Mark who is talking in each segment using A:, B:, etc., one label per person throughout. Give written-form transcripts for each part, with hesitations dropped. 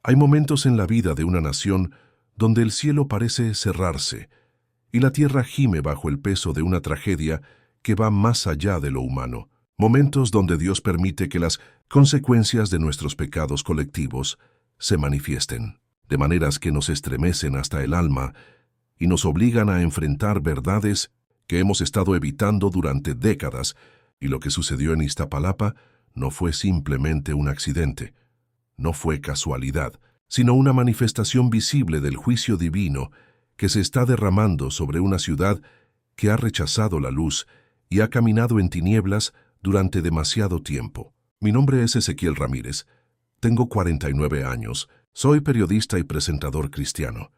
A: Hay momentos en la vida de una nación donde el cielo parece cerrarse y la tierra gime bajo el peso de una tragedia que va más allá de lo humano. Momentos donde Dios permite que las consecuencias de nuestros pecados colectivos se manifiesten, de maneras que nos estremecen hasta el alma y nos obligan a enfrentar verdades que hemos estado evitando durante décadas. Y lo que sucedió en Iztapalapa no fue simplemente un accidente, no fue casualidad, sino una manifestación visible del juicio divino que se está derramando sobre una ciudad que ha rechazado la luz y ha caminado en tinieblas durante demasiado tiempo. Mi nombre es Ezequiel Ramírez. Tengo 49 años, soy periodista y presentador cristiano.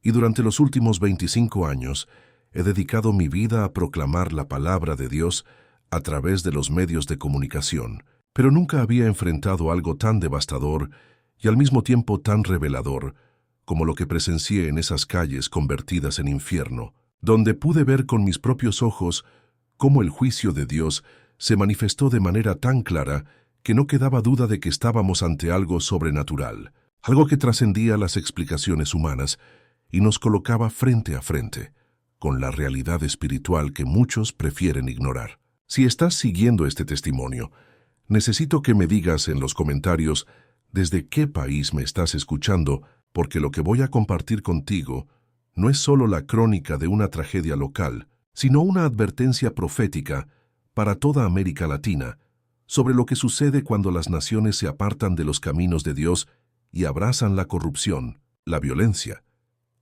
A: Y durante los últimos 25 años he dedicado mi vida a proclamar la palabra de Dios a través de los medios de comunicación, pero nunca había enfrentado algo tan devastador y al mismo tiempo tan revelador como lo que presencié en esas calles convertidas en infierno, donde pude ver con mis propios ojos cómo el juicio de Dios se manifestó de manera tan clara que no quedaba duda de que estábamos ante algo sobrenatural, algo que trascendía las explicaciones humanas y nos colocaba frente a frente con la realidad espiritual que muchos prefieren ignorar. Si estás siguiendo este testimonio, necesito que me digas en los comentarios desde qué país me estás escuchando, porque lo que voy a compartir contigo no es solo la crónica de una tragedia local, sino una advertencia profética para toda América Latina sobre lo que sucede cuando las naciones se apartan de los caminos de Dios y abrazan la corrupción, la violencia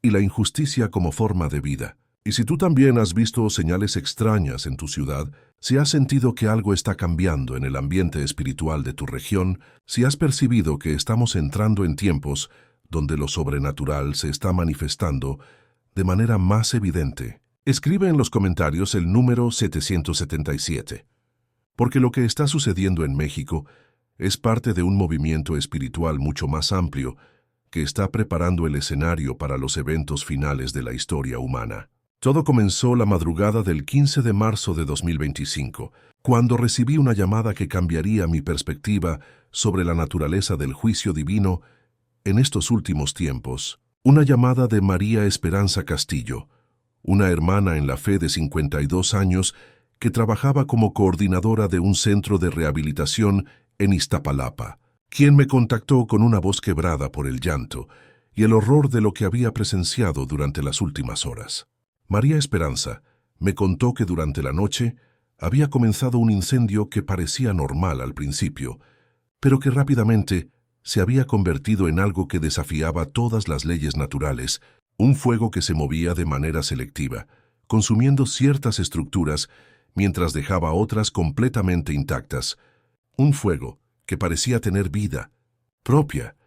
A: y la injusticia como forma de vida. Y si tú también has visto señales extrañas en tu ciudad, si has sentido que algo está cambiando en el ambiente espiritual de tu región, si has percibido que estamos entrando en tiempos donde lo sobrenatural se está manifestando de manera más evidente, escribe en los comentarios el número 777. Porque lo que está sucediendo en México es parte de un movimiento espiritual mucho más amplio que está preparando el escenario para los eventos finales de la historia humana. Todo comenzó la madrugada del 15 de marzo de 2025, cuando recibí una llamada que cambiaría mi perspectiva sobre la naturaleza del juicio divino en estos últimos tiempos. Una llamada de María Esperanza Castillo, una hermana en la fe de 52 años que trabajaba como coordinadora de un centro de rehabilitación en Iztapalapa, quien me contactó con una voz quebrada por el llanto y el horror de lo que había presenciado durante las últimas horas. María Esperanza me contó que durante la noche había comenzado un incendio que parecía normal al principio, pero que rápidamente se había convertido en algo que desafiaba todas las leyes naturales, un fuego que se movía de manera selectiva, consumiendo ciertas estructuras mientras dejaba otras completamente intactas, un fuego que parecía tener vida propia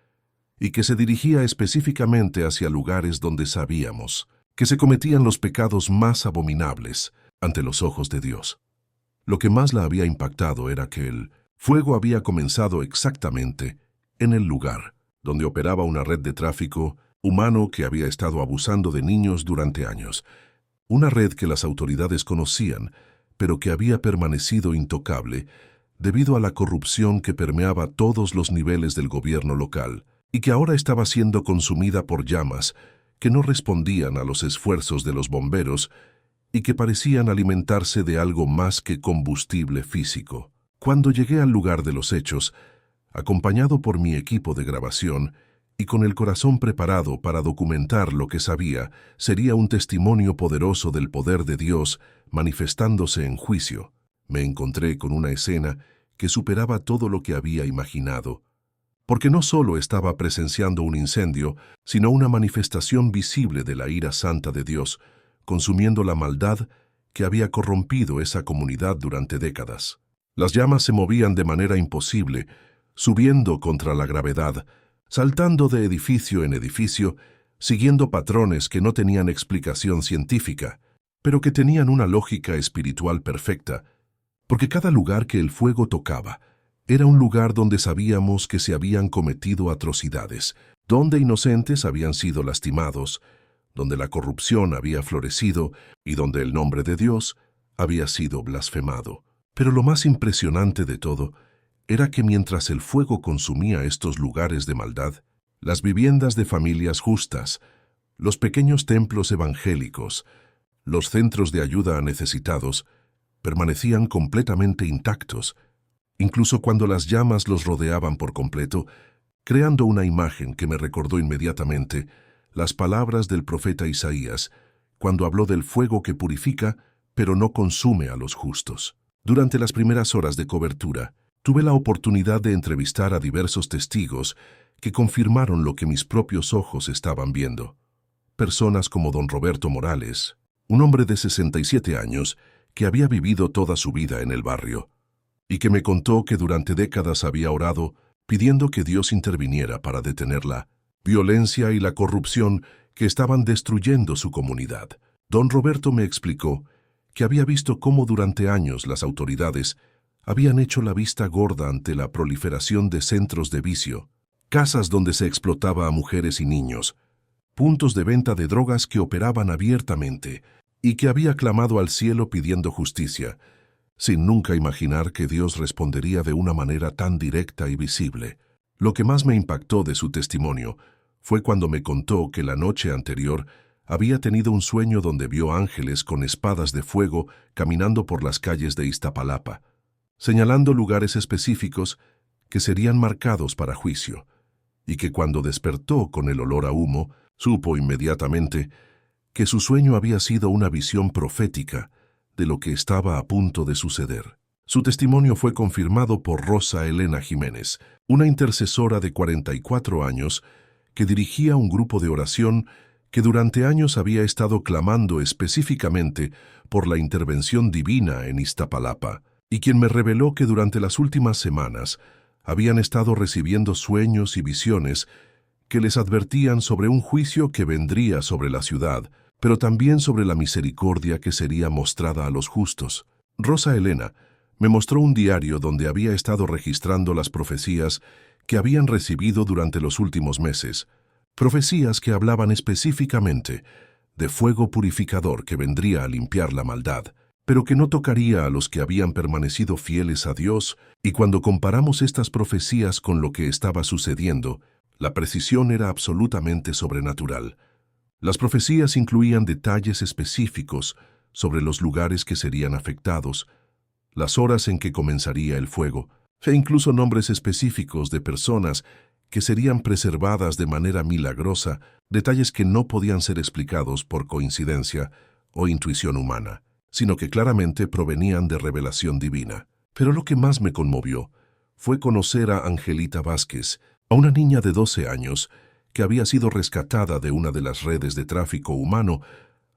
A: y que se dirigía específicamente hacia lugares donde sabíamos que se cometían los pecados más abominables ante los ojos de Dios. Lo que más la había impactado era que el fuego había comenzado exactamente en el lugar donde operaba una red de tráfico humano que había estado abusando de niños durante años, una red que las autoridades conocían, pero que había permanecido intocable debido a la corrupción que permeaba todos los niveles del gobierno local y que ahora estaba siendo consumida por llamas que no respondían a los esfuerzos de los bomberos y que parecían alimentarse de algo más que combustible físico. Cuando llegué al lugar de los hechos, acompañado por mi equipo de grabación y con el corazón preparado para documentar lo que sabía, sería un testimonio poderoso del poder de Dios manifestándose en juicio, me encontré con una escena que superaba todo lo que había imaginado, porque no solo estaba presenciando un incendio, sino una manifestación visible de la ira santa de Dios, consumiendo la maldad que había corrompido esa comunidad durante décadas. Las llamas se movían de manera imposible, subiendo contra la gravedad, saltando de edificio en edificio, siguiendo patrones que no tenían explicación científica, pero que tenían una lógica espiritual perfecta, porque cada lugar que el fuego tocaba era un lugar donde sabíamos que se habían cometido atrocidades, donde inocentes habían sido lastimados, donde la corrupción había florecido y donde el nombre de Dios había sido blasfemado. Pero lo más impresionante de todo era que mientras el fuego consumía estos lugares de maldad, Las viviendas de familias justas, los pequeños templos evangélicos, los centros de ayuda a necesitados, permanecían completamente intactos, incluso cuando las llamas los rodeaban por completo, creando una imagen que me recordó inmediatamente las palabras del profeta Isaías, cuando habló del fuego que purifica, pero no consume a los justos. Durante las primeras horas de cobertura, tuve la oportunidad de entrevistar a diversos testigos que confirmaron lo que mis propios ojos estaban viendo. Personas como don Roberto Morales, un hombre de 67 años que había vivido toda su vida en el barrio, y que me contó que durante décadas había orado pidiendo que Dios interviniera para detener la violencia y la corrupción que estaban destruyendo su comunidad. Don Roberto me explicó que había visto cómo durante años las autoridades habían hecho la vista gorda ante la proliferación de centros de vicio, casas donde se explotaba a mujeres y niños, puntos de venta de drogas que operaban abiertamente, y que había clamado al cielo pidiendo justicia, sin nunca imaginar que Dios respondería de una manera tan directa y visible. Lo que más me impactó de su testimonio fue cuando me contó que la noche anterior había tenido un sueño donde vio ángeles con espadas de fuego caminando por las calles de Iztapalapa, señalando lugares específicos que serían marcados para juicio, y que cuando despertó con el olor a humo, supo inmediatamente que su sueño había sido una visión profética de lo que estaba a punto de suceder. Su testimonio fue confirmado por Rosa Elena Jiménez, una intercesora de 44 años que dirigía un grupo de oración que durante años había estado clamando específicamente por la intervención divina en Iztapalapa, y quien me reveló que durante las últimas semanas habían estado recibiendo sueños y visiones que les advertían sobre un juicio que vendría sobre la ciudad, pero también sobre la misericordia que sería mostrada a los justos. Rosa Elena me mostró un diario donde había estado registrando las profecías que habían recibido durante los últimos meses, profecías que hablaban específicamente de fuego purificador que vendría a limpiar la maldad, pero que no tocaría a los que habían permanecido fieles a Dios, y cuando comparamos estas profecías con lo que estaba sucediendo, la precisión era absolutamente sobrenatural. Las profecías incluían detalles específicos sobre los lugares que serían afectados, las horas en que comenzaría el fuego, e incluso nombres específicos de personas que serían preservadas de manera milagrosa, detalles que no podían ser explicados por coincidencia o intuición humana, sino que claramente provenían de revelación divina. Pero lo que más me conmovió fue conocer a Angelita Vázquez, a una niña de 12 años que había sido rescatada de una de las redes de tráfico humano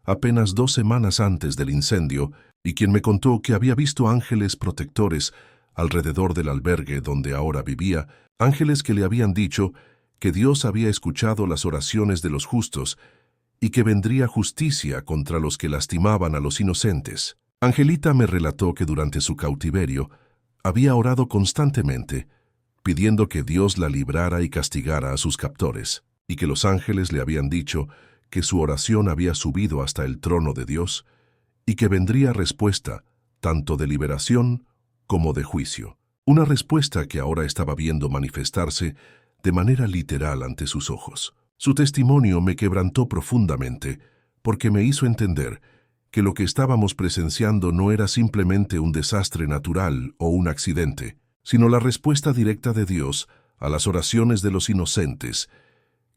A: apenas 2 semanas antes del incendio, y quien me contó que había visto ángeles protectores alrededor del albergue donde ahora vivía, ángeles que le habían dicho que Dios había escuchado las oraciones de los justos y que vendría justicia contra los que lastimaban a los inocentes. Angelita me relató que durante su cautiverio había orado constantemente, pidiendo que Dios la librara y castigara a sus captores, y que los ángeles le habían dicho que su oración había subido hasta el trono de Dios y que vendría respuesta tanto de liberación como de juicio. Una respuesta que ahora estaba viendo manifestarse de manera literal ante sus ojos. Su testimonio me quebrantó profundamente porque me hizo entender que lo que estábamos presenciando no era simplemente un desastre natural o un accidente, sino la respuesta directa de Dios a las oraciones de los inocentes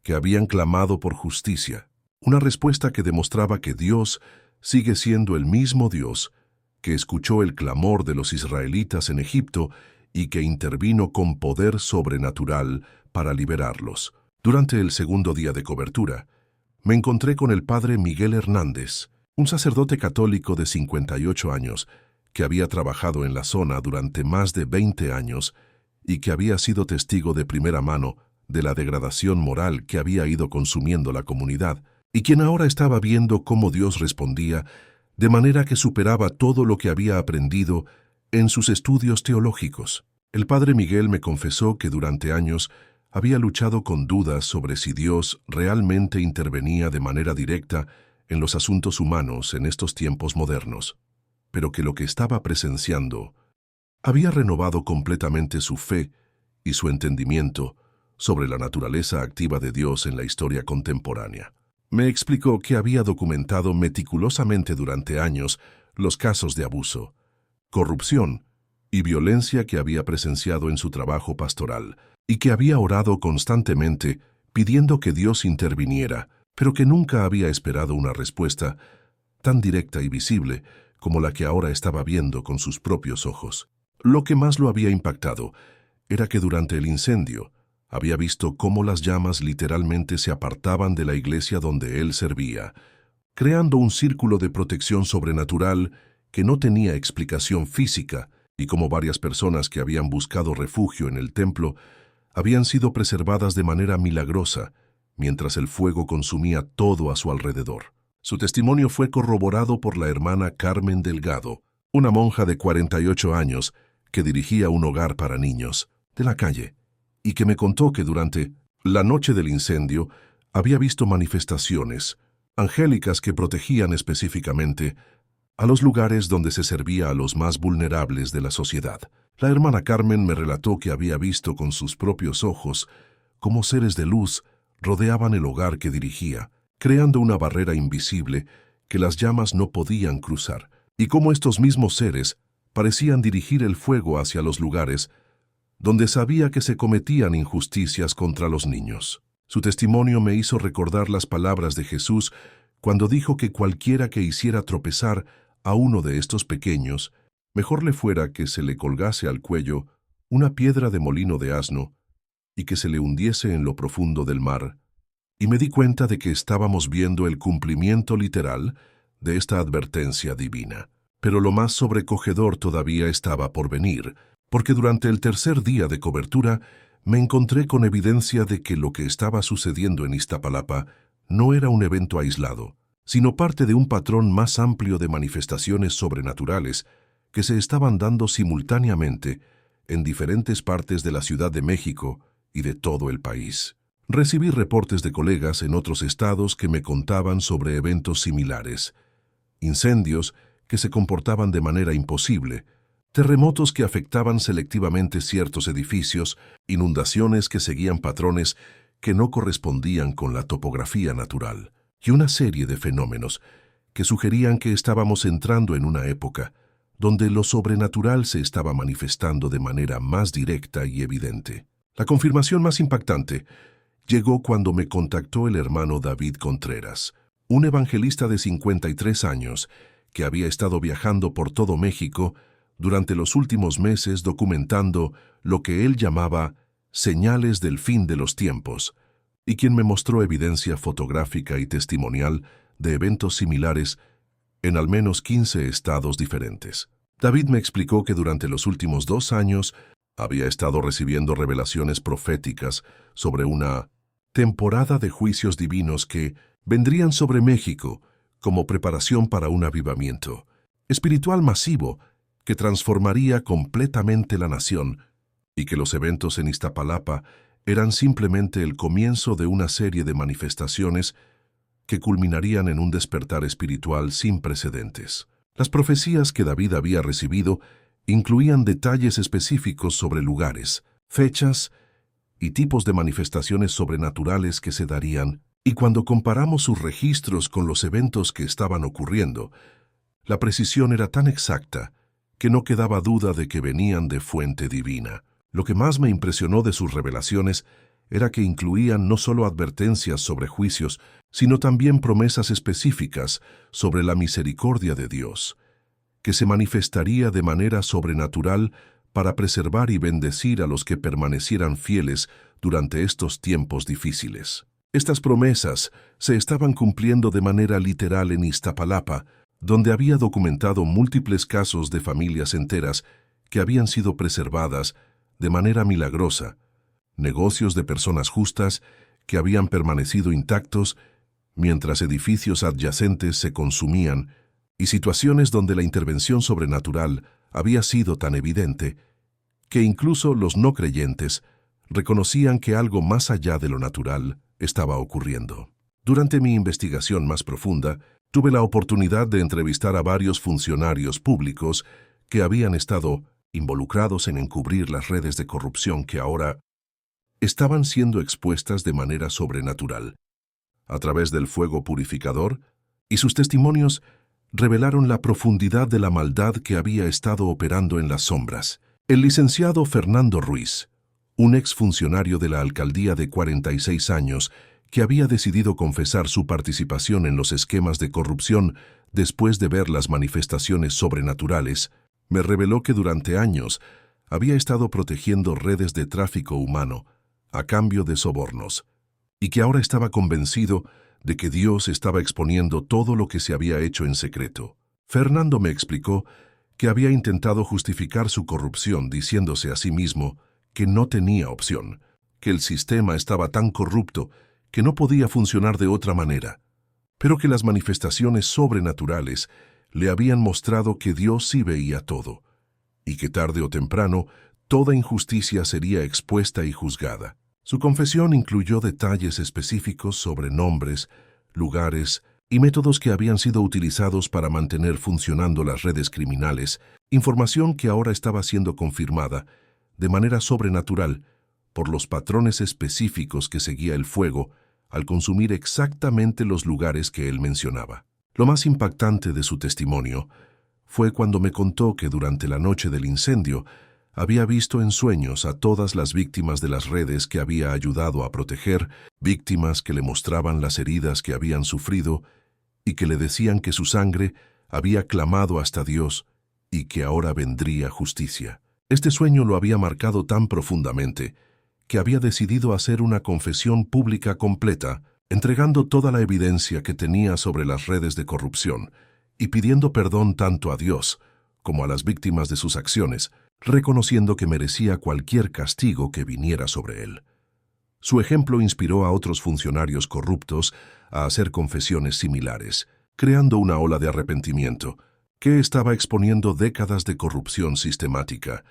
A: que habían clamado por justicia. Una respuesta que demostraba que Dios sigue siendo el mismo Dios que escuchó el clamor de los israelitas en Egipto y que intervino con poder sobrenatural para liberarlos. Durante el segundo día de cobertura, me encontré con el padre Miguel Hernández, un sacerdote católico de 58 años que había trabajado en la zona durante más de 20 años y que había sido testigo de primera mano de la degradación moral que había ido consumiendo la comunidad, y quien ahora estaba viendo cómo Dios respondía de manera que superaba todo lo que había aprendido en sus estudios teológicos. El padre Miguel me confesó que durante años había luchado con dudas sobre si Dios realmente intervenía de manera directa en los asuntos humanos en estos tiempos modernos, pero que lo que estaba presenciando había renovado completamente su fe y su entendimiento sobre la naturaleza activa de Dios en la historia contemporánea. Me explicó que había documentado meticulosamente durante años los casos de abuso, corrupción y violencia que había presenciado en su trabajo pastoral, y que había orado constantemente pidiendo que Dios interviniera, pero que nunca había esperado una respuesta tan directa y visible como la que ahora estaba viendo con sus propios ojos. Lo que más lo había impactado era que durante el incendio había visto cómo las llamas literalmente se apartaban de la iglesia donde él servía, creando un círculo de protección sobrenatural que no tenía explicación física, y como varias personas que habían buscado refugio en el templo habían sido preservadas de manera milagrosa, mientras el fuego consumía todo a su alrededor. Su testimonio fue corroborado por la hermana Carmen Delgado, una monja de 48 años que dirigía un hogar para niños de la calle, y que me contó que durante la noche del incendio había visto manifestaciones angélicas que protegían específicamente a los lugares donde se servía a los más vulnerables de la sociedad. La hermana Carmen me relató que había visto con sus propios ojos cómo seres de luz rodeaban el hogar que dirigía, creando una barrera invisible que las llamas no podían cruzar, y cómo estos mismos seres parecían dirigir el fuego hacia los lugares donde sabía que se cometían injusticias contra los niños. Su testimonio me hizo recordar las palabras de Jesús cuando dijo que cualquiera que hiciera tropezar a uno de estos pequeños, mejor le fuera que se le colgase al cuello una piedra de molino de asno y que se le hundiese en lo profundo del mar. Y me di cuenta de que estábamos viendo el cumplimiento literal de esta advertencia divina. Pero lo más sobrecogedor todavía estaba por venir, porque durante el tercer día de cobertura me encontré con evidencia de que lo que estaba sucediendo en Iztapalapa no era un evento aislado, sino parte de un patrón más amplio de manifestaciones sobrenaturales que se estaban dando simultáneamente en diferentes partes de la Ciudad de México y de todo el país. Recibí reportes de colegas en otros estados que me contaban sobre eventos similares, incendios que se comportaban de manera imposible, terremotos que afectaban selectivamente ciertos edificios, inundaciones que seguían patrones que no correspondían con la topografía natural, y una serie de fenómenos que sugerían que estábamos entrando en una época donde lo sobrenatural se estaba manifestando de manera más directa y evidente. La confirmación más impactante llegó cuando me contactó el hermano David Contreras, un evangelista de 53 años que había estado viajando por todo México durante los últimos meses documentando lo que él llamaba señales del fin de los tiempos, y quien me mostró evidencia fotográfica y testimonial de eventos similares en al menos 15 estados diferentes. David me explicó que durante los últimos 2 años había estado recibiendo revelaciones proféticas sobre una temporada de juicios divinos que vendrían sobre México como preparación para un avivamiento espiritual masivo que transformaría completamente la nación, y que los eventos en Iztapalapa eran simplemente el comienzo de una serie de manifestaciones que culminarían en un despertar espiritual sin precedentes. Las profecías que David había recibido incluían detalles específicos sobre lugares, fechas y tipos de manifestaciones sobrenaturales que se darían, y cuando comparamos sus registros con los eventos que estaban ocurriendo, la precisión era tan exacta que no quedaba duda de que venían de fuente divina. Lo que más me impresionó de sus revelaciones era que incluían no solo advertencias sobre juicios, sino también promesas específicas sobre la misericordia de Dios, que se manifestaría de manera sobrenatural para preservar y bendecir a los que permanecieran fieles durante estos tiempos difíciles. Estas promesas se estaban cumpliendo de manera literal en Iztapalapa, donde había documentado múltiples casos de familias enteras que habían sido preservadas de manera milagrosa, negocios de personas justas que habían permanecido intactos mientras edificios adyacentes se consumían, y situaciones donde la intervención sobrenatural había sido tan evidente que incluso los no creyentes reconocían que algo más allá de lo natural estaba ocurriendo. Durante mi investigación más profunda, tuve la oportunidad de entrevistar a varios funcionarios públicos que habían estado involucrados en encubrir las redes de corrupción que ahora estaban siendo expuestas de manera sobrenatural, a través del fuego purificador, y sus testimonios revelaron la profundidad de la maldad que había estado operando en las sombras. El licenciado Fernando Ruiz, un exfuncionario de la alcaldía de 46 años, que había decidido confesar su participación en los esquemas de corrupción después de ver las manifestaciones sobrenaturales, me reveló que durante años había estado protegiendo redes de tráfico humano a cambio de sobornos, y que ahora estaba convencido de que Dios estaba exponiendo todo lo que se había hecho en secreto. Fernando me explicó que había intentado justificar su corrupción diciéndose a sí mismo que no tenía opción, que el sistema estaba tan corrupto que no podía funcionar de otra manera, pero que las manifestaciones sobrenaturales le habían mostrado que Dios sí veía todo, y que tarde o temprano toda injusticia sería expuesta y juzgada. Su confesión incluyó detalles específicos sobre nombres, lugares y métodos que habían sido utilizados para mantener funcionando las redes criminales, información que ahora estaba siendo confirmada de manera sobrenatural por los patrones específicos que seguía el fuego al consumir exactamente los lugares que él mencionaba. Lo más impactante de su testimonio fue cuando me contó que durante la noche del incendio había visto en sueños a todas las víctimas de las redes que había ayudado a proteger, víctimas que le mostraban las heridas que habían sufrido y que le decían que su sangre había clamado hasta Dios y que ahora vendría justicia. Este sueño lo había marcado tan profundamente que había decidido hacer una confesión pública completa, entregando toda la evidencia que tenía sobre las redes de corrupción y pidiendo perdón tanto a Dios como a las víctimas de sus acciones, reconociendo que merecía cualquier castigo que viniera sobre él. Su ejemplo inspiró a otros funcionarios corruptos a hacer confesiones similares, creando una ola de arrepentimiento que estaba exponiendo décadas de corrupción sistemática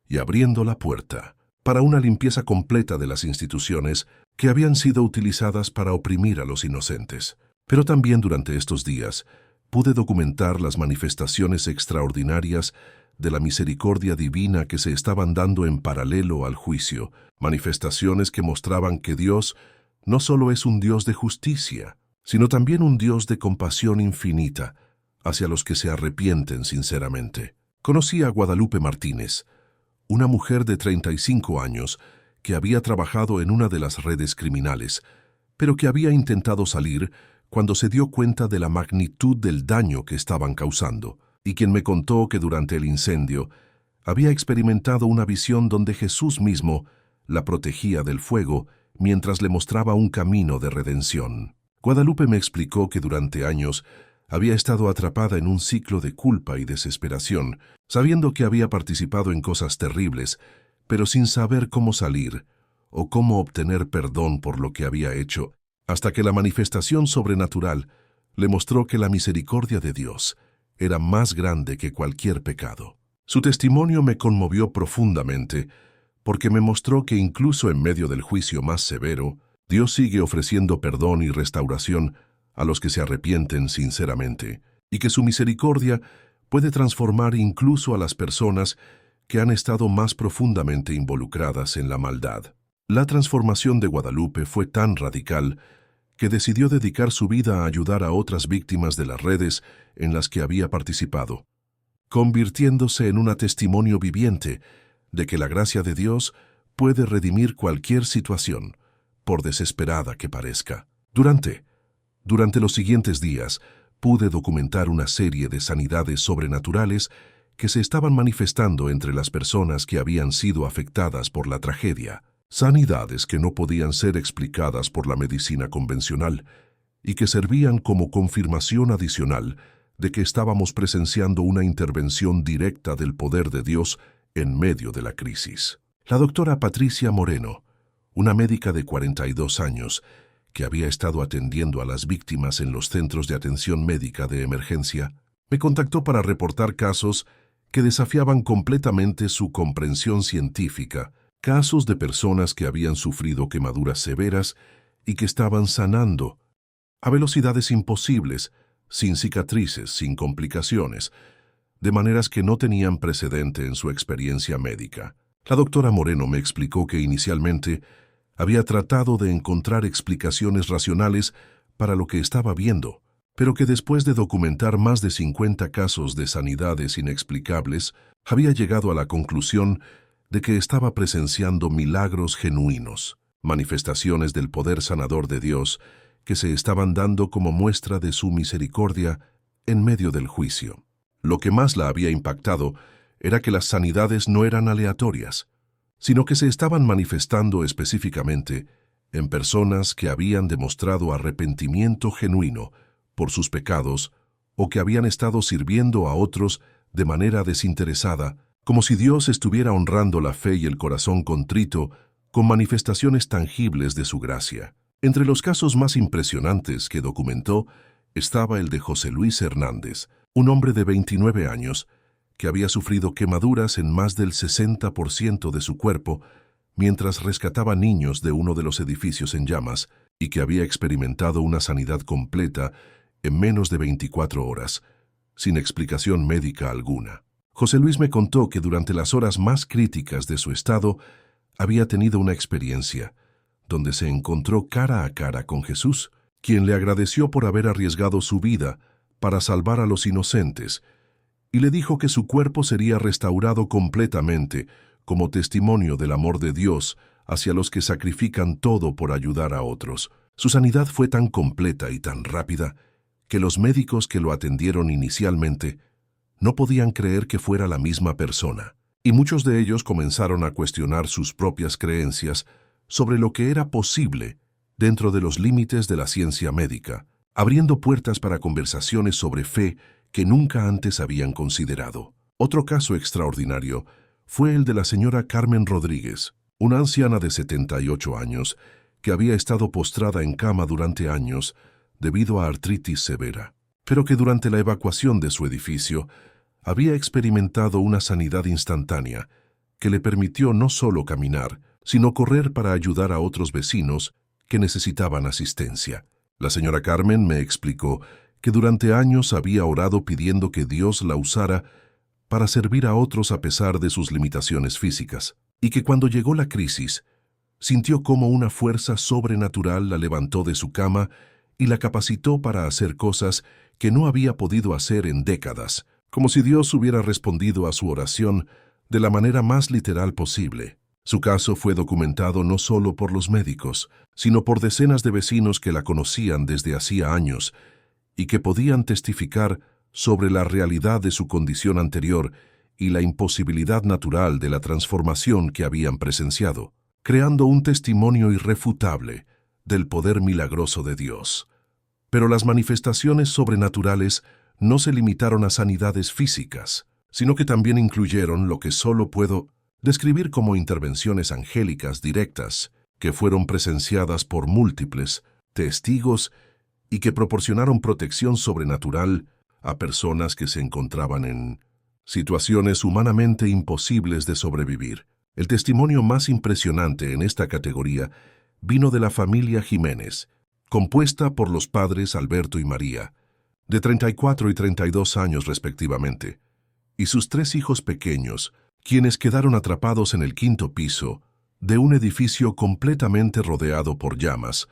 A: y abriendo la puerta para una limpieza completa de las instituciones que habían sido utilizadas para oprimir a los inocentes. Pero también durante estos días pude documentar las manifestaciones extraordinarias de la misericordia divina que se estaban dando en paralelo al juicio, manifestaciones que mostraban que Dios no solo es un Dios de justicia, sino también un Dios de compasión infinita hacia los que se arrepienten sinceramente. Conocí a Guadalupe Martínez, una mujer de 35 años que había trabajado en una de las redes criminales, pero que había intentado salir cuando se dio cuenta de la magnitud del daño que estaban causando, y quien me contó que durante el incendio había experimentado una visión donde Jesús mismo la protegía del fuego mientras le mostraba un camino de redención. Guadalupe me explicó que durante años había estado atrapada en un ciclo de culpa y desesperación, sabiendo que había participado en cosas terribles, pero sin saber cómo salir o cómo obtener perdón por lo que había hecho, hasta que la manifestación sobrenatural le mostró que la misericordia de Dios era más grande que cualquier pecado. Su testimonio me conmovió profundamente porque me mostró que incluso en medio del juicio más severo, Dios sigue ofreciendo perdón y restauración a los que se arrepienten sinceramente, y que su misericordia puede transformar incluso a las personas que han estado más profundamente involucradas en la maldad. La transformación de Guadalupe fue tan radical que decidió dedicar su vida a ayudar a otras víctimas de las redes en las que había participado, convirtiéndose en un testimonio viviente de que la gracia de Dios puede redimir cualquier situación, por desesperada que parezca. Durante los siguientes días, pude documentar una serie de sanidades sobrenaturales que se estaban manifestando entre las personas que habían sido afectadas por la tragedia. Sanidades que no podían ser explicadas por la medicina convencional y que servían como confirmación adicional de que estábamos presenciando una intervención directa del poder de Dios en medio de la crisis. La doctora Patricia Moreno, una médica de 42 años, que había estado atendiendo a las víctimas en los centros de atención médica de emergencia, me contactó para reportar casos que desafiaban completamente su comprensión científica, casos de personas que habían sufrido quemaduras severas y que estaban sanando a velocidades imposibles, sin cicatrices, sin complicaciones, de maneras que no tenían precedente en su experiencia médica. La doctora Moreno me explicó que inicialmente Había tratado de encontrar explicaciones racionales para lo que estaba viendo, pero que después de documentar más de 50 casos de sanidades inexplicables, había llegado a la conclusión de que estaba presenciando milagros genuinos, manifestaciones del poder sanador de Dios que se estaban dando como muestra de su misericordia en medio del juicio. Lo que más la había impactado era que las sanidades no eran aleatorias, sino que se estaban manifestando específicamente en personas que habían demostrado arrepentimiento genuino por sus pecados o que habían estado sirviendo a otros de manera desinteresada, como si Dios estuviera honrando la fe y el corazón contrito con manifestaciones tangibles de su gracia. Entre los casos más impresionantes que documentó estaba el de José Luis Hernández, un hombre de 29 años que había sufrido quemaduras en más del 60% de su cuerpo mientras rescataba niños de uno de los edificios en llamas y que había experimentado una sanidad completa en menos de 24 horas, sin explicación médica alguna. José Luis me contó que durante las horas más críticas de su estado había tenido una experiencia donde se encontró cara a cara con Jesús, quien le agradeció por haber arriesgado su vida para salvar a los inocentes, y le dijo que su cuerpo sería restaurado completamente como testimonio del amor de Dios hacia los que sacrifican todo por ayudar a otros. Su sanidad fue tan completa y tan rápida que los médicos que lo atendieron inicialmente no podían creer que fuera la misma persona, y muchos de ellos comenzaron a cuestionar sus propias creencias sobre lo que era posible dentro de los límites de la ciencia médica, abriendo puertas para conversaciones sobre fe que nunca antes habían considerado. Otro caso extraordinario fue el de la señora Carmen Rodríguez, una anciana de 78 años que había estado postrada en cama durante años debido a artritis severa, pero que durante la evacuación de su edificio había experimentado una sanidad instantánea que le permitió no solo caminar, sino correr para ayudar a otros vecinos que necesitaban asistencia. La señora Carmen me explicó que durante años había orado pidiendo que Dios la usara para servir a otros a pesar de sus limitaciones físicas, y que cuando llegó la crisis, sintió cómo una fuerza sobrenatural la levantó de su cama y la capacitó para hacer cosas que no había podido hacer en décadas, como si Dios hubiera respondido a su oración de la manera más literal posible. Su caso fue documentado no solo por los médicos, sino por decenas de vecinos que la conocían desde hacía años y que podían testificar sobre la realidad de su condición anterior y la imposibilidad natural de la transformación que habían presenciado, creando un testimonio irrefutable del poder milagroso de Dios. Pero las manifestaciones sobrenaturales no se limitaron a sanidades físicas, sino que también incluyeron lo que solo puedo describir como intervenciones angélicas directas, que fueron presenciadas por múltiples testigos y que proporcionaron protección sobrenatural a personas que se encontraban en situaciones humanamente imposibles de sobrevivir. El testimonio más impresionante en esta categoría vino de la familia Jiménez, compuesta por los padres Alberto y María, de 34 y 32 años respectivamente, y sus 3 hijos pequeños, quienes quedaron atrapados en el 5º piso de un edificio completamente rodeado por llamas,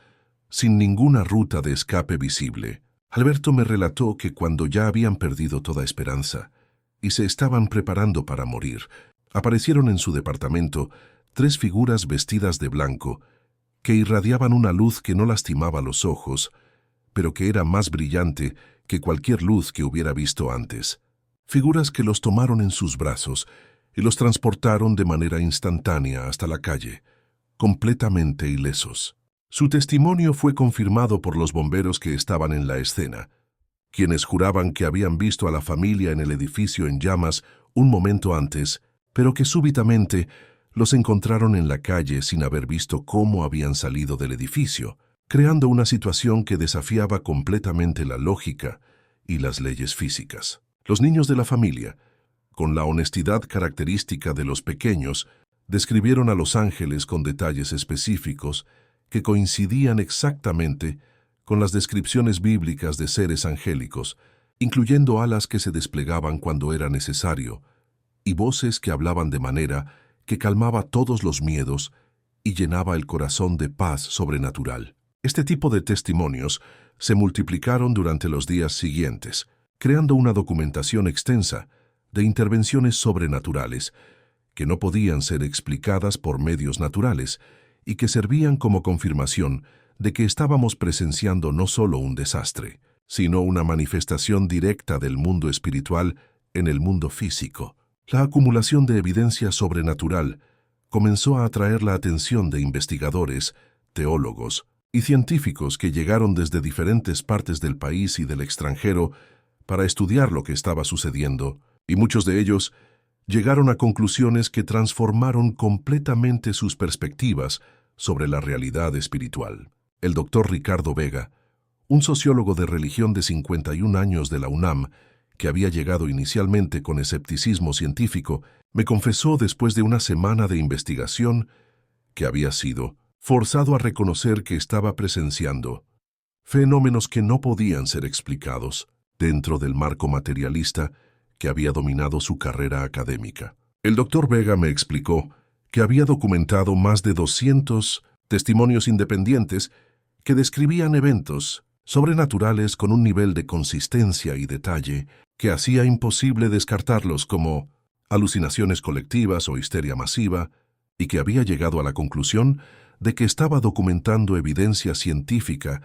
A: sin ninguna ruta de escape visible. Alberto me relató que cuando ya habían perdido toda esperanza y se estaban preparando para morir, aparecieron en su departamento 3 figuras vestidas de blanco que irradiaban una luz que no lastimaba los ojos, pero que era más brillante que cualquier luz que hubiera visto antes. Figuras que los tomaron en sus brazos y los transportaron de manera instantánea hasta la calle, completamente ilesos. Su testimonio fue confirmado por los bomberos que estaban en la escena, quienes juraban que habían visto a la familia en el edificio en llamas un momento antes, pero que súbitamente los encontraron en la calle sin haber visto cómo habían salido del edificio, creando una situación que desafiaba completamente la lógica y las leyes físicas. Los niños de la familia, con la honestidad característica de los pequeños, describieron a los ángeles con detalles específicos que coincidían exactamente con las descripciones bíblicas de seres angélicos, incluyendo alas que se desplegaban cuando era necesario, y voces que hablaban de manera que calmaba todos los miedos y llenaba el corazón de paz sobrenatural. Este tipo de testimonios se multiplicaron durante los días siguientes, creando una documentación extensa de intervenciones sobrenaturales que no podían ser explicadas por medios naturales y que servían como confirmación de que estábamos presenciando no solo un desastre, sino una manifestación directa del mundo espiritual en el mundo físico. La acumulación de evidencia sobrenatural comenzó a atraer la atención de investigadores, teólogos y científicos que llegaron desde diferentes partes del país y del extranjero para estudiar lo que estaba sucediendo, y muchos de ellos llegaron a conclusiones que transformaron completamente sus perspectivas sobre la realidad espiritual. El doctor Ricardo Vega, un sociólogo de religión de 51 años de la UNAM, que había llegado inicialmente con escepticismo científico, me confesó después de una semana de investigación que había sido forzado a reconocer que estaba presenciando fenómenos que no podían ser explicados dentro del marco materialista que había dominado su carrera académica. El doctor Vega me explicó que había documentado más de 200 testimonios independientes que describían eventos sobrenaturales con un nivel de consistencia y detalle que hacía imposible descartarlos como alucinaciones colectivas o histeria masiva, y que había llegado a la conclusión de que estaba documentando evidencia científica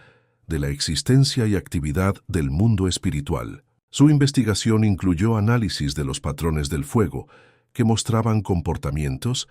A: de la existencia y actividad del mundo espiritual. Su investigación incluyó análisis de los patrones del fuego, que mostraban comportamientos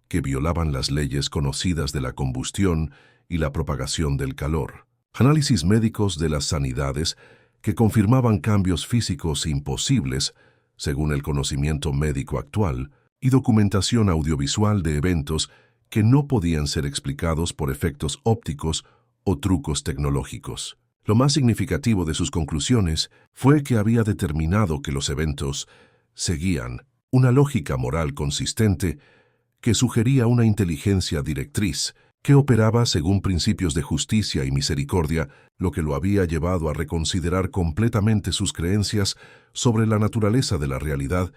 A: que violaban las leyes conocidas de la combustión y la propagación del calor. Análisis médicos de las sanidades que confirmaban cambios físicos imposibles, según el conocimiento médico actual, y documentación audiovisual de eventos que no podían ser explicados por efectos ópticos o trucos tecnológicos. Lo más significativo de sus conclusiones fue que había determinado que los eventos seguían una lógica moral consistente que sugería una inteligencia directriz que operaba según principios de justicia y misericordia, lo que lo había llevado a reconsiderar completamente sus creencias sobre la naturaleza de la realidad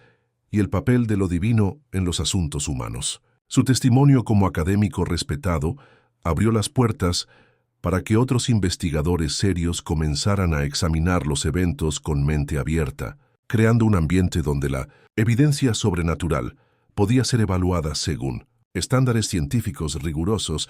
A: y el papel de lo divino en los asuntos humanos. Su testimonio como académico respetado abrió las puertas para que otros investigadores serios comenzaran a examinar los eventos con mente abierta, creando un ambiente donde la evidencia sobrenatural podía ser evaluada según estándares científicos rigurosos,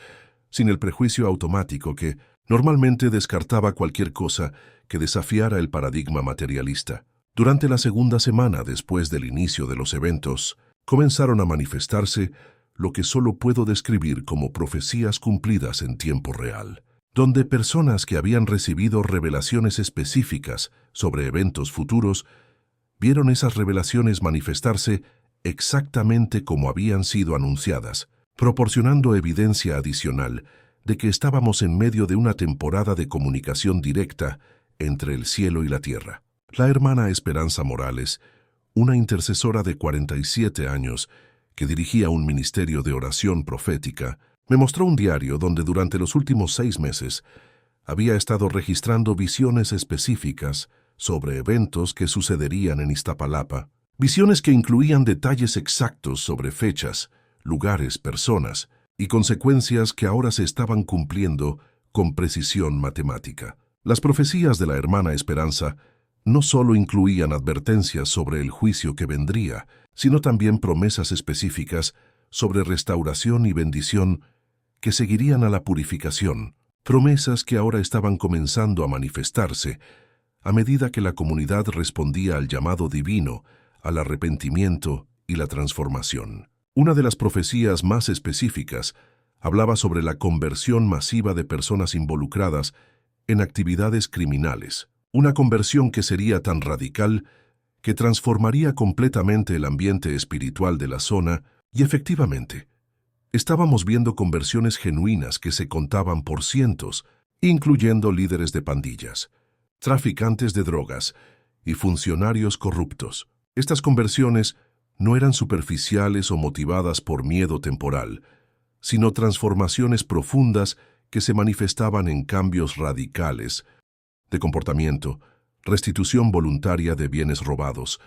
A: sin el prejuicio automático que normalmente descartaba cualquier cosa que desafiara el paradigma materialista. Durante la segunda semana después del inicio de los eventos, comenzaron a manifestarse lo que solo puedo describir como profecías cumplidas en tiempo real, donde personas que habían recibido revelaciones específicas sobre eventos futuros vieron esas revelaciones manifestarse exactamente como habían sido anunciadas, proporcionando evidencia adicional de que estábamos en medio de una temporada de comunicación directa entre el cielo y la tierra. La hermana Esperanza Morales, una intercesora de 47 años que dirigía un ministerio de oración profética, me mostró un diario donde durante los últimos 6 meses había estado registrando visiones específicas sobre eventos que sucederían en Iztapalapa, visiones que incluían detalles exactos sobre fechas, lugares, personas y consecuencias que ahora se estaban cumpliendo con precisión matemática. Las profecías de la hermana Esperanza no solo incluían advertencias sobre el juicio que vendría, sino también promesas específicas sobre restauración y bendición que seguirían a la purificación, promesas que ahora estaban comenzando a manifestarse a medida que la comunidad respondía al llamado divino, al arrepentimiento y la transformación. Una de las profecías más específicas hablaba sobre la conversión masiva de personas involucradas en actividades criminales, una conversión que sería tan radical que transformaría completamente el ambiente espiritual de la zona, y efectivamente, estábamos viendo conversiones genuinas que se contaban por cientos, incluyendo líderes de pandillas, traficantes de drogas y funcionarios corruptos. Estas conversiones no eran superficiales o motivadas por miedo temporal, sino transformaciones profundas que se manifestaban en cambios radicales de comportamiento, restitución voluntaria de bienes robados,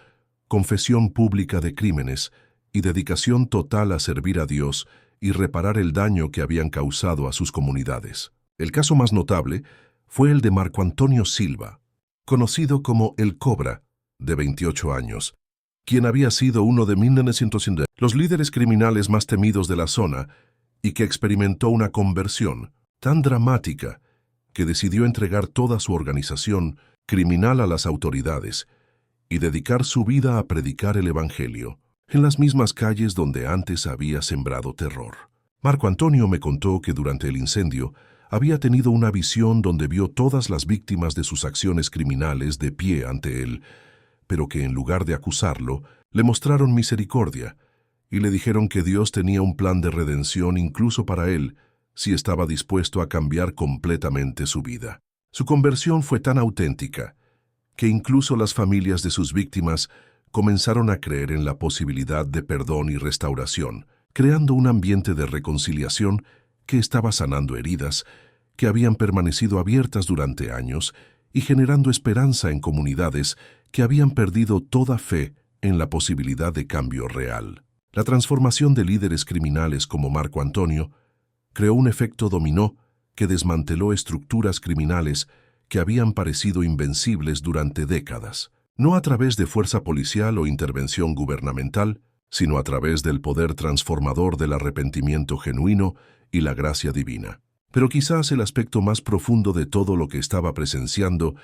A: confesión pública de crímenes y dedicación total a servir a Dios y reparar el daño que habían causado a sus comunidades. El caso más notable fue el de Marco Antonio Silva, conocido como El Cobra, de 28 años, quien había sido uno de 1900 los líderes criminales más temidos de la zona y que experimentó una conversión tan dramática que decidió entregar toda su organización criminal a las autoridades y dedicar su vida a predicar el Evangelio en las mismas calles donde antes había sembrado terror. Marco Antonio me contó que durante el incendio había tenido una visión donde vio todas las víctimas de sus acciones criminales de pie ante él, pero que en lugar de acusarlo, le mostraron misericordia y le dijeron que Dios tenía un plan de redención incluso para él, si estaba dispuesto a cambiar completamente su vida. Su conversión fue tan auténtica que incluso las familias de sus víctimas comenzaron a creer en la posibilidad de perdón y restauración, creando un ambiente de reconciliación que estaba sanando heridas que habían permanecido abiertas durante años y generando esperanza en comunidades que habían perdido toda fe en la posibilidad de cambio real. La transformación de líderes criminales como Marco Antonio creó un efecto dominó que desmanteló estructuras criminales que habían parecido invencibles durante décadas, no a través de fuerza policial o intervención gubernamental, sino a través del poder transformador del arrepentimiento genuino y la gracia divina. Pero quizás el aspecto más profundo de todo lo que estaba presenciando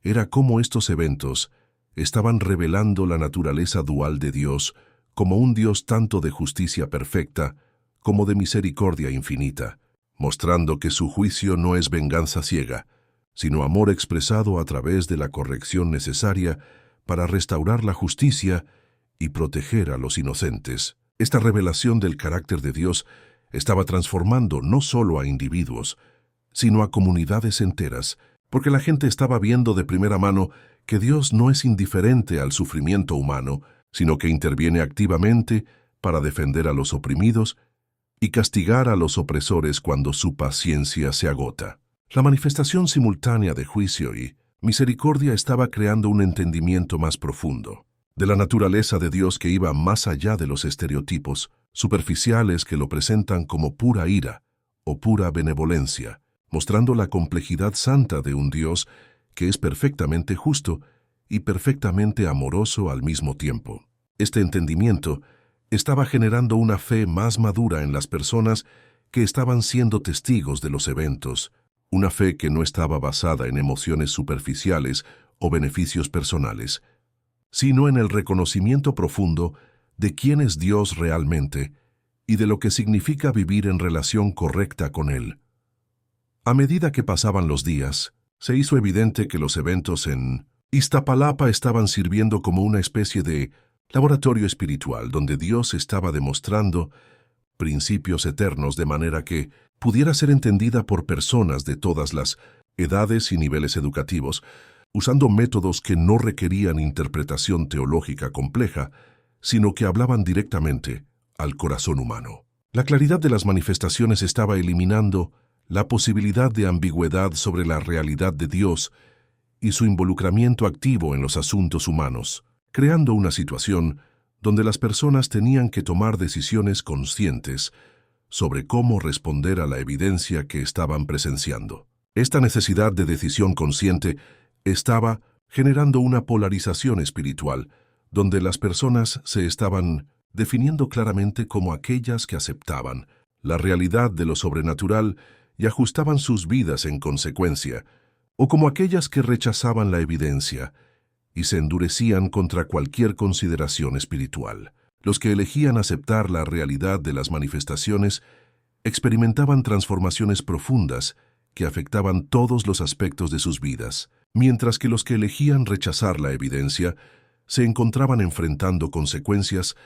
A: era cómo estos eventos estaban revelando la naturaleza dual de Dios como un Dios tanto de justicia perfecta como de misericordia infinita, mostrando que su juicio no es venganza ciega, sino amor expresado a través de la corrección necesaria para restaurar la justicia y proteger a los inocentes. Esta revelación del carácter de Dios estaba transformando no solo a individuos, sino a comunidades enteras, porque la gente estaba viendo de primera mano que Dios no es indiferente al sufrimiento humano, sino que interviene activamente para defender a los oprimidos y castigar a los opresores cuando su paciencia se agota. La manifestación simultánea de juicio y misericordia estaba creando un entendimiento más profundo de la naturaleza de Dios que iba más allá de los estereotipos superficiales que lo presentan como pura ira o pura benevolencia, mostrando la complejidad santa de un Dios que es perfectamente justo y perfectamente amoroso al mismo tiempo. Este entendimiento estaba generando una fe más madura en las personas que estaban siendo testigos de los eventos, una fe que no estaba basada en emociones superficiales o beneficios personales, sino en el reconocimiento profundo de quién es Dios realmente y de lo que significa vivir en relación correcta con Él. A medida que pasaban los días, se hizo evidente que los eventos en Iztapalapa estaban sirviendo como una especie de laboratorio espiritual donde Dios estaba demostrando principios eternos de manera que pudiera ser entendida por personas de todas las edades y niveles educativos, usando métodos que no requerían interpretación teológica compleja, sino que hablaban directamente al corazón humano. La claridad de las manifestaciones estaba eliminando la posibilidad de ambigüedad sobre la realidad de Dios y su involucramiento activo en los asuntos humanos, creando una situación donde las personas tenían que tomar decisiones conscientes sobre cómo responder a la evidencia que estaban presenciando. Esta necesidad de decisión consciente estaba generando una polarización espiritual, donde las personas se estaban definiendo claramente como aquellas que aceptaban la realidad de lo sobrenatural y ajustaban sus vidas en consecuencia, o como aquellas que rechazaban la evidencia y se endurecían contra cualquier consideración espiritual. Los que elegían aceptar la realidad de las manifestaciones experimentaban transformaciones profundas que afectaban todos los aspectos de sus vidas, mientras que los que elegían rechazar la evidencia se encontraban enfrentando consecuencias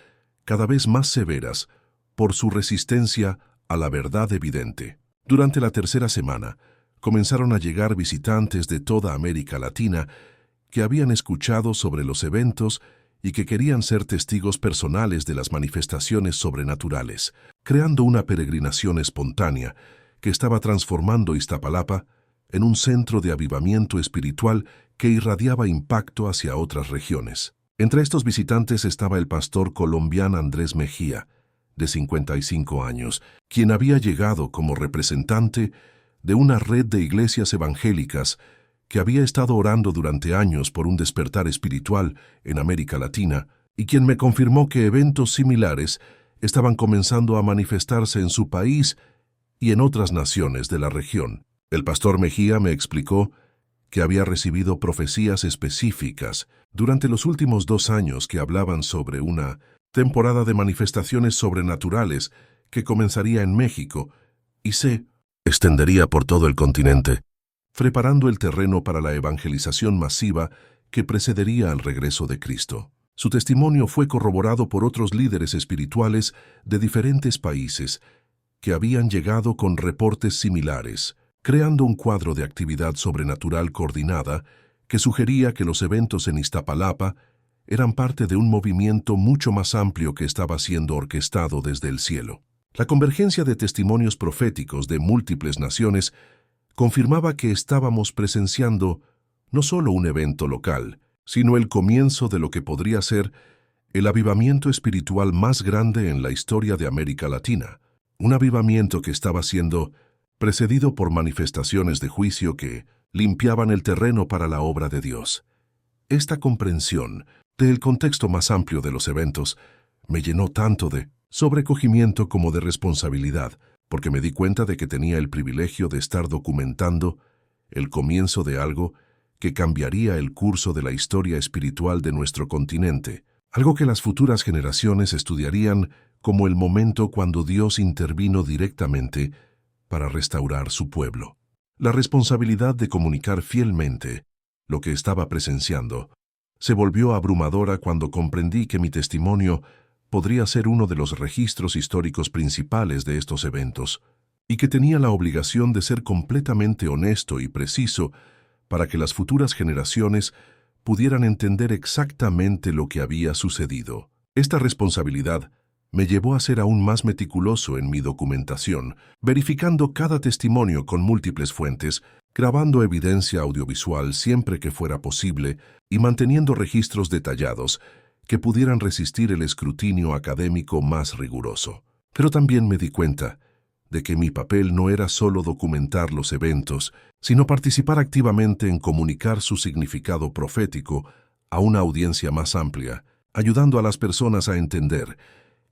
A: cada vez más severas por su resistencia a la verdad evidente. Durante la tercera semana, comenzaron a llegar visitantes de toda América Latina que habían escuchado sobre los eventos y que querían ser testigos personales de las manifestaciones sobrenaturales, creando una peregrinación espontánea que estaba transformando Iztapalapa en un centro de avivamiento espiritual que irradiaba impacto hacia otras regiones. Entre estos visitantes estaba el pastor colombiano Andrés Mejía, de 55 años, quien había llegado como representante de una red de iglesias evangélicas que había estado orando durante años por un despertar espiritual en América Latina, y quien me confirmó que eventos similares estaban comenzando a manifestarse en su país y en otras naciones de la región. El pastor Mejía me explicó que había recibido profecías específicas durante los últimos 2 años que hablaban sobre una temporada de manifestaciones sobrenaturales que comenzaría en México y se extendería por todo el continente, preparando el terreno para la evangelización masiva que precedería al regreso de Cristo. Su testimonio fue corroborado por otros líderes espirituales de diferentes países que habían llegado con reportes similares, creando un cuadro de actividad sobrenatural coordinada que sugería que los eventos en Iztapalapa eran parte de un movimiento mucho más amplio que estaba siendo orquestado desde el cielo. La convergencia de testimonios proféticos de múltiples naciones confirmaba que estábamos presenciando no solo un evento local, sino el comienzo de lo que podría ser el avivamiento espiritual más grande en la historia de América Latina, un avivamiento que estaba siendo precedido por manifestaciones de juicio que limpiaban el terreno para la obra de Dios. Esta comprensión del contexto más amplio de los eventos me llenó tanto de sobrecogimiento como de responsabilidad, porque me di cuenta de que tenía el privilegio de estar documentando el comienzo de algo que cambiaría el curso de la historia espiritual de nuestro continente, algo que las futuras generaciones estudiarían como el momento cuando Dios intervino directamente para restaurar su pueblo. La responsabilidad de comunicar fielmente lo que estaba presenciando se volvió abrumadora cuando comprendí que mi testimonio podría ser uno de los registros históricos principales de estos eventos, y que tenía la obligación de ser completamente honesto y preciso para que las futuras generaciones pudieran entender exactamente lo que había sucedido. Esta responsabilidad me llevó a ser aún más meticuloso en mi documentación, verificando cada testimonio con múltiples fuentes, grabando evidencia audiovisual siempre que fuera posible y manteniendo registros detallados que pudieran resistir el escrutinio académico más riguroso. Pero también me di cuenta de que mi papel no era solo documentar los eventos, sino participar activamente en comunicar su significado profético a una audiencia más amplia, ayudando a las personas a entender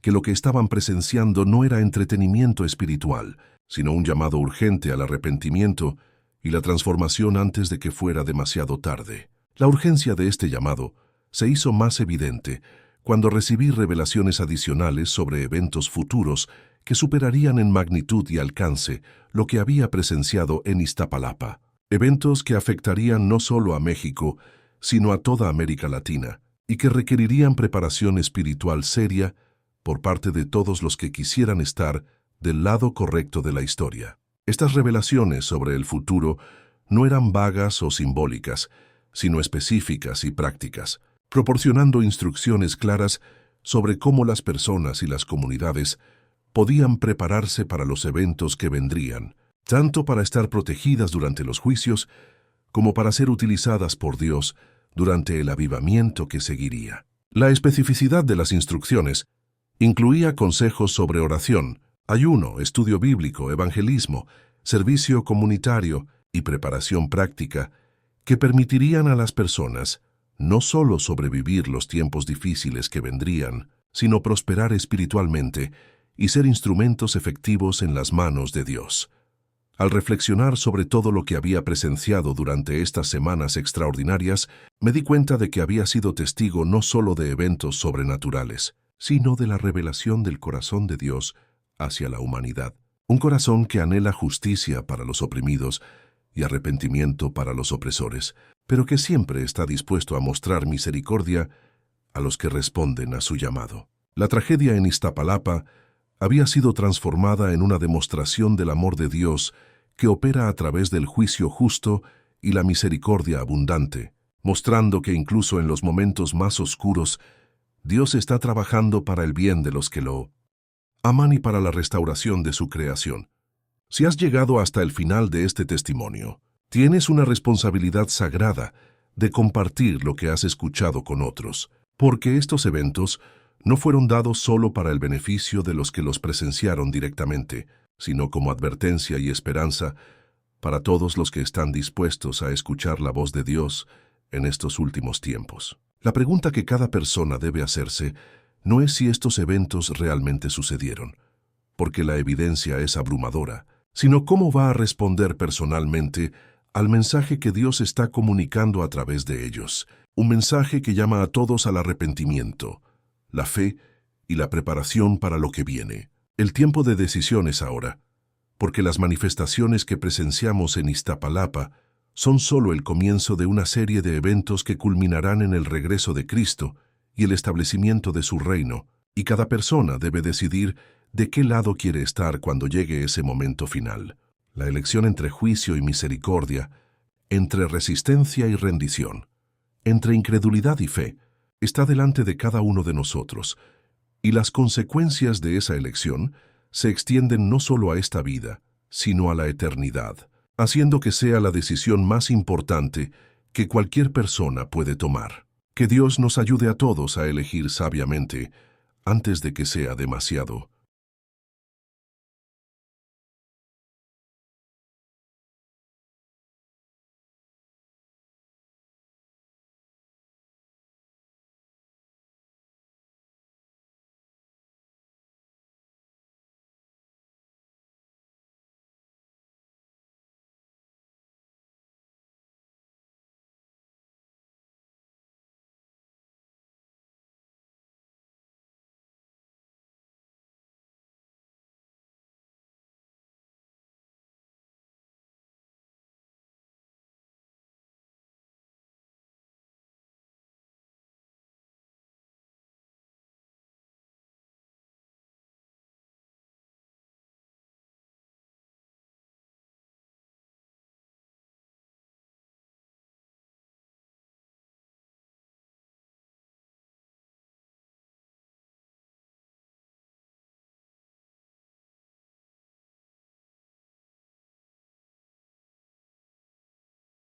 A: que lo que estaban presenciando no era entretenimiento espiritual, sino un llamado urgente al arrepentimiento y la transformación antes de que fuera demasiado tarde. La urgencia de este llamado se hizo más evidente cuando recibí revelaciones adicionales sobre eventos futuros que superarían en magnitud y alcance lo que había presenciado en Iztapalapa. Eventos que afectarían no solo a México, sino a toda América Latina, y que requerirían preparación espiritual seria por parte de todos los que quisieran estar del lado correcto de la historia. Estas revelaciones sobre el futuro no eran vagas o simbólicas, sino específicas y prácticas, proporcionando instrucciones claras sobre cómo las personas y las comunidades podían prepararse para los eventos que vendrían, tanto para estar protegidas durante los juicios como para ser utilizadas por Dios durante el avivamiento que seguiría. La especificidad de las instrucciones incluía consejos sobre oración, ayuno, estudio bíblico, evangelismo, servicio comunitario y preparación práctica que permitirían a las personas no solo sobrevivir los tiempos difíciles que vendrían, sino prosperar espiritualmente y ser instrumentos efectivos en las manos de Dios. Al reflexionar sobre todo lo que había presenciado durante estas semanas extraordinarias, me di cuenta de que había sido testigo no solo de eventos sobrenaturales, sino de la revelación del corazón de Dios hacia la humanidad. Un corazón que anhela justicia para los oprimidos y arrepentimiento para los opresores, pero que siempre está dispuesto a mostrar misericordia a los que responden a su llamado. La tragedia en Iztapalapa había sido transformada en una demostración del amor de Dios que opera a través del juicio justo y la misericordia abundante, mostrando que incluso en los momentos más oscuros, Dios está trabajando para el bien de los que lo aman y para la restauración de su creación. Si has llegado hasta el final de este testimonio, tienes una responsabilidad sagrada de compartir lo que has escuchado con otros, porque estos eventos no fueron dados solo para el beneficio de los que los presenciaron directamente, sino como advertencia y esperanza para todos los que están dispuestos a escuchar la voz de Dios en estos últimos tiempos. La pregunta que cada persona debe hacerse no es si estos eventos realmente sucedieron, porque la evidencia es abrumadora, sino cómo va a responder personalmente al mensaje que Dios está comunicando a través de ellos, un mensaje que llama a todos al arrepentimiento, la fe y la preparación para lo que viene. El tiempo de decisión es ahora, porque las manifestaciones que presenciamos en Iztapalapa son solo el comienzo de una serie de eventos que culminarán en el regreso de Cristo y el establecimiento de su reino, y cada persona debe decidir de qué lado quiere estar cuando llegue ese momento final. La elección entre juicio y misericordia, entre resistencia y rendición, entre incredulidad y fe, está delante de cada uno de nosotros, y las consecuencias de esa elección se extienden no solo a esta vida, sino a la eternidad, haciendo que sea la decisión más importante que cualquier persona puede tomar. Que Dios nos ayude a todos a elegir sabiamente antes de que sea demasiado